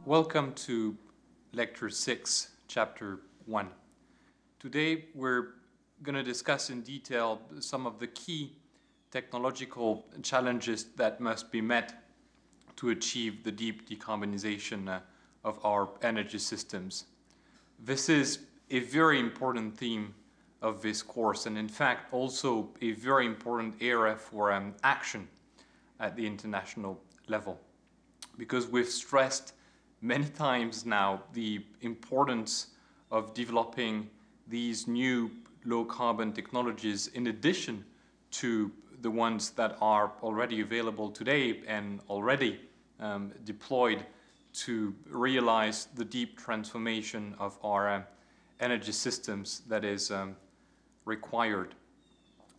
Welcome to Lecture 6, Chapter 1. Today we're going to discuss in detail some of the key technological challenges that must be met to achieve the deep decarbonization of our energy systems. This is a very important theme of this course, and in fact also a very important area for action at the international level, because we've stressed many times now the importance of developing these new low-carbon technologies in addition to the ones that are already available today and already deployed to realize the deep transformation of our energy systems that is required.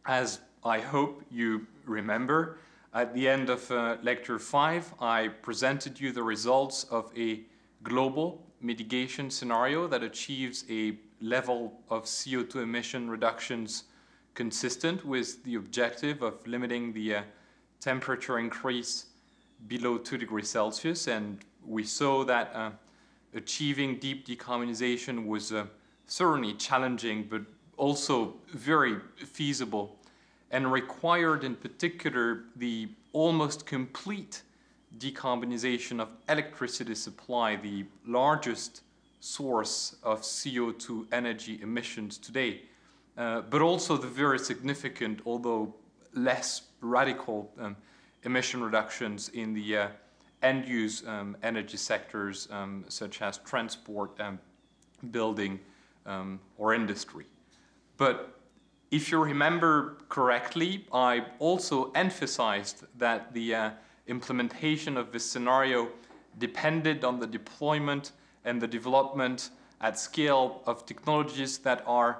As I hope you remember, at the end of Lecture 5, I presented you the results of a global mitigation scenario that achieves a level of CO2 emission reductions consistent with the objective of limiting the temperature increase below 2 degrees Celsius. And we saw that achieving deep decarbonization was certainly challenging, but also very feasible, and required in particular the almost complete decarbonization of electricity supply, the largest source of CO2 energy emissions today, but also the very significant, although less radical, emission reductions in the end-use energy sectors such as transport, building, or industry. But if you remember correctly, I also emphasized that the implementation of this scenario depended on the deployment and the development at scale of technologies that are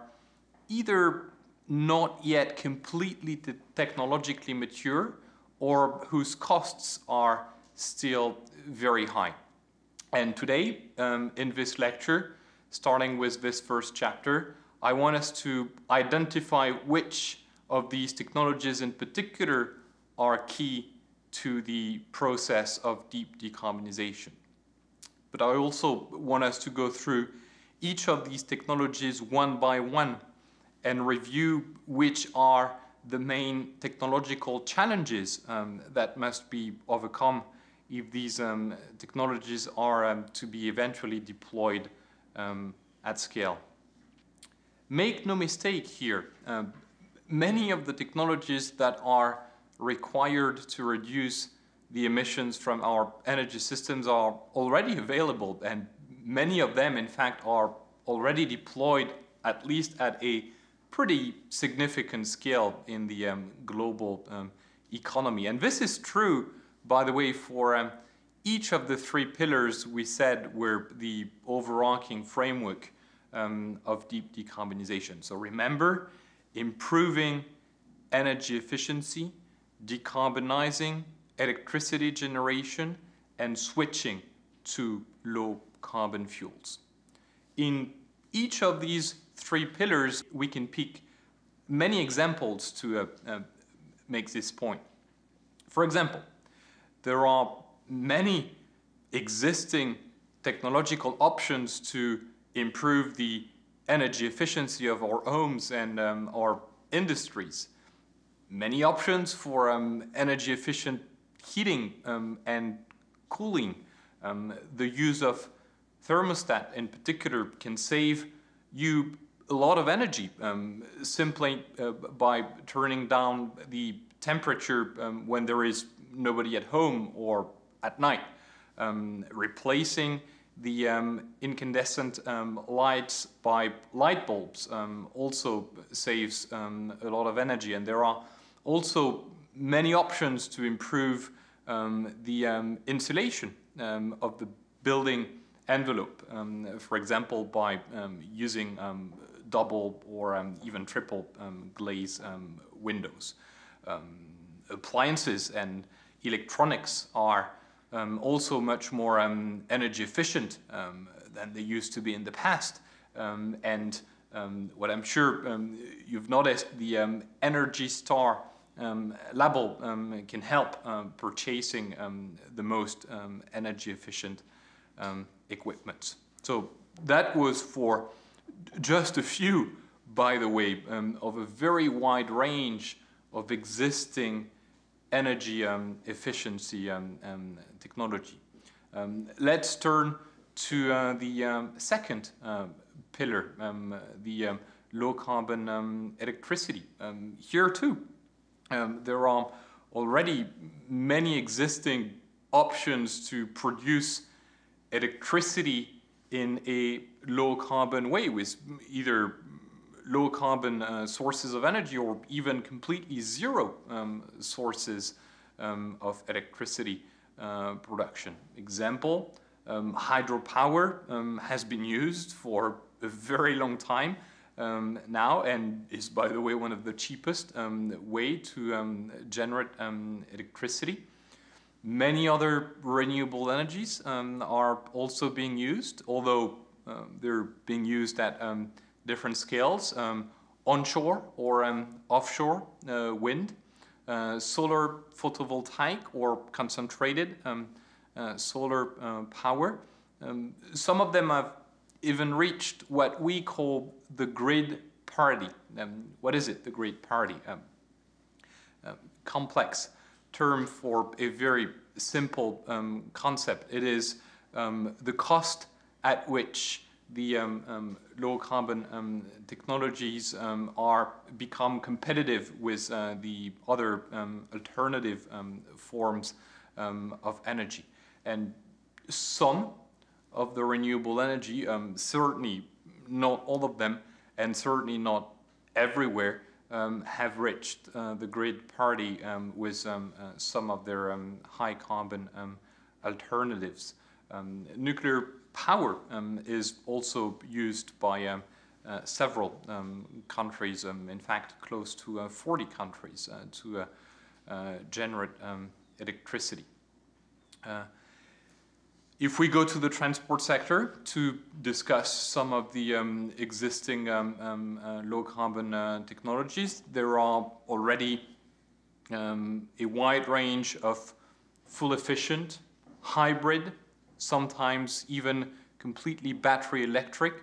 either not yet completely technologically mature or whose costs are still very high. And today, in this lecture, starting with this first chapter, I want us to identify which of these technologies in particular are key to the process of deep decarbonization. But I also want us to go through each of these technologies one by one and review which are the main technological challenges that must be overcome if these technologies are to be eventually deployed at scale. Make no mistake here, many of the technologies that are required to reduce the emissions from our energy systems are already available, and many of them, in fact, are already deployed, at least at a pretty significant scale in the global economy. And this is true, by the way, for each of the three pillars we said were the overarching framework of deep decarbonization. So remember, improving energy efficiency, decarbonizing electricity generation, and switching to low carbon fuels. In each of these three pillars, we can pick many examples to make this point. For example, there are many existing technological options to improve the energy efficiency of our homes and our industries. Many options for energy efficient heating and cooling. The use of thermostat in particular can save you a lot of energy simply by turning down the temperature when there is nobody at home or at night. Replacing the incandescent lights by light bulbs also saves a lot of energy, and there are also many options to improve the insulation of the building envelope, for example, by using double or even triple glaze windows. Appliances and electronics are also much more energy efficient than they used to be in the past. And what I'm sure you've noticed, the Energy Star label can help purchasing the most energy efficient equipment. So that was for just a few, by the way, of a very wide range of existing energy efficiency technology. Let's turn to the second pillar, the low carbon electricity. Here too, there are already many existing options to produce electricity in a low carbon way with either low carbon sources of energy or even completely zero sources of electricity production. Example, hydropower has been used for a very long time now, and is, by the way, one of the cheapest way to generate electricity. Many other renewable energies are also being used, although they're being used at different scales. Onshore or offshore wind, solar photovoltaic or concentrated solar power. Some of them have even reached what we call the grid parity. What is it, the grid parity? Complex term for a very simple concept. It is the cost at which the low carbon technologies are become competitive with the other alternative forms of energy. And some of the renewable energy, certainly not all of them, and certainly not everywhere, have reached the grid parity with some of their high carbon alternatives. Nuclear power is also used by several countries, in fact close to 40 countries to generate electricity. If we go to the transport sector to discuss some of the existing low carbon technologies, there are already a wide range of full efficient, hybrid, sometimes even completely battery electric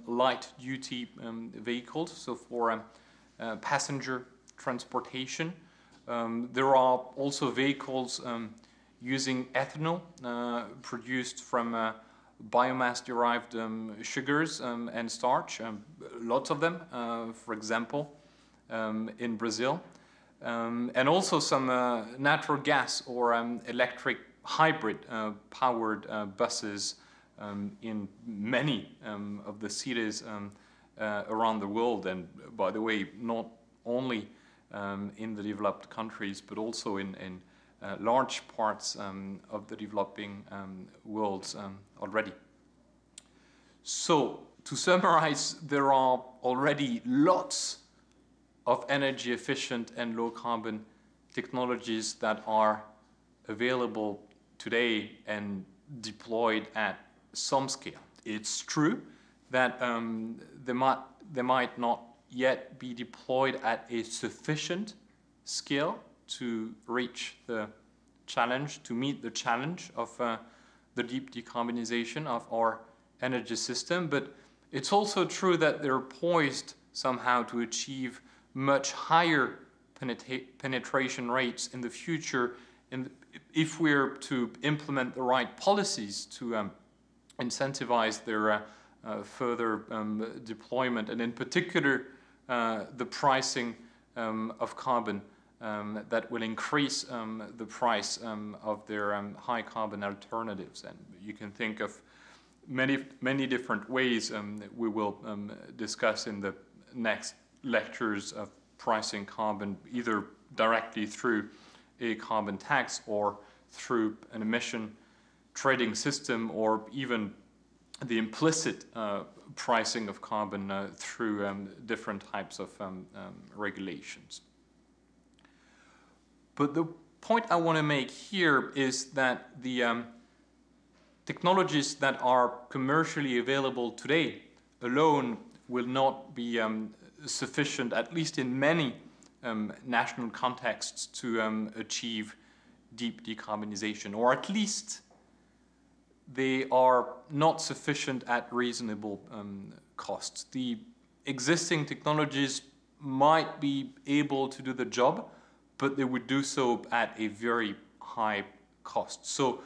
light duty vehicles, so for passenger transportation. There are also vehicles using ethanol produced from biomass-derived sugars and starch, lots of them, for example, in Brazil. And also some natural gas or electric hybrid powered buses in many of the cities around the world, and by the way, not only in the developed countries, but also in large parts of the developing world already. So, to summarize, there are already lots of energy efficient and low carbon technologies that are available today and deployed at some scale. It's true that they might not yet be deployed at a sufficient scale to reach the challenge, to meet the challenge of the deep decarbonization of our energy system, but it's also true that they're poised somehow to achieve much higher penetration rates in the future if we're to implement the right policies to incentivize their further deployment, and in particular the pricing of carbon that will increase the price of their high carbon alternatives. And you can think of many different ways we will discuss in the next lectures of pricing carbon, either directly through a carbon tax or through an emission trading system, or even the implicit pricing of carbon through different types of regulations. But the point I want to make here is that the technologies that are commercially available today alone will not be sufficient, at least in many national contexts, to achieve deep decarbonization, or at least they are not sufficient at reasonable costs. The existing technologies might be able to do the job, but they would do so at a very high cost. So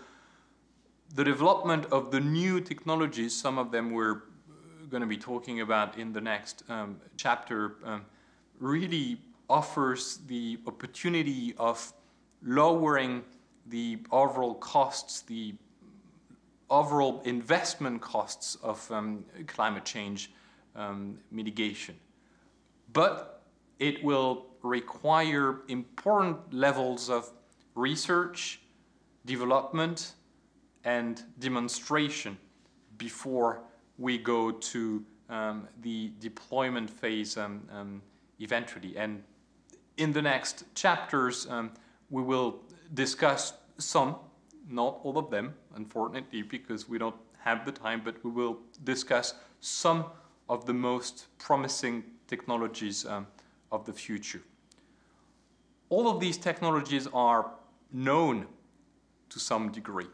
the development of the new technologies, some of them we're going to be talking about in the next chapter, really offers the opportunity of lowering the overall costs, the overall investment costs of climate change mitigation. But it will require important levels of research, development, and demonstration before we go to the deployment phase eventually. And in the next chapters, we will discuss some, not all of them, unfortunately, because we don't have the time, but we will discuss some of the most promising technologies of the future. All of these technologies are known to some degree.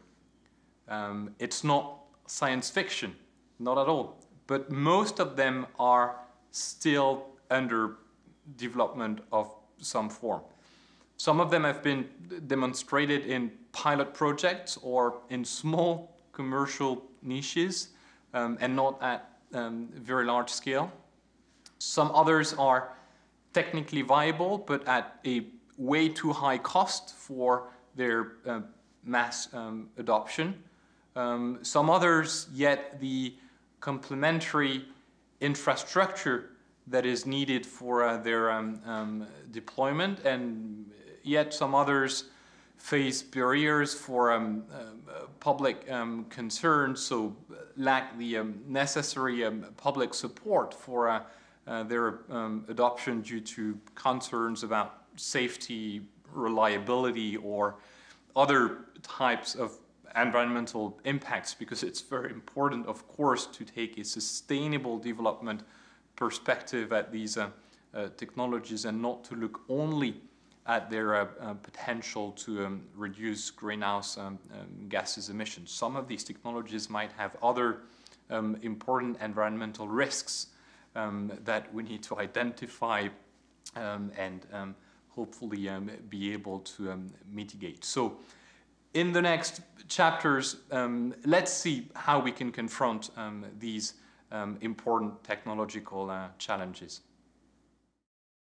It's not science fiction, not at all, but most of them are still under development of some form. Some of them have been demonstrated in pilot projects or in small commercial niches and not at very large scale. Some others are technically viable, but at a way too high cost for their mass adoption. Some others, yet the complementary infrastructure that is needed for their deployment, and yet some others face barriers for public concerns, so lack the necessary public support for their adoption due to concerns about safety, reliability, or other types of environmental impacts, because it's very important, of course, to take a sustainable development perspective at these technologies and not to look only at their potential to reduce greenhouse gases emissions. Some of these technologies might have other important environmental risks that we need to identify and hopefully be able to mitigate. So in the next chapters, let's see how we can confront these important technological challenges.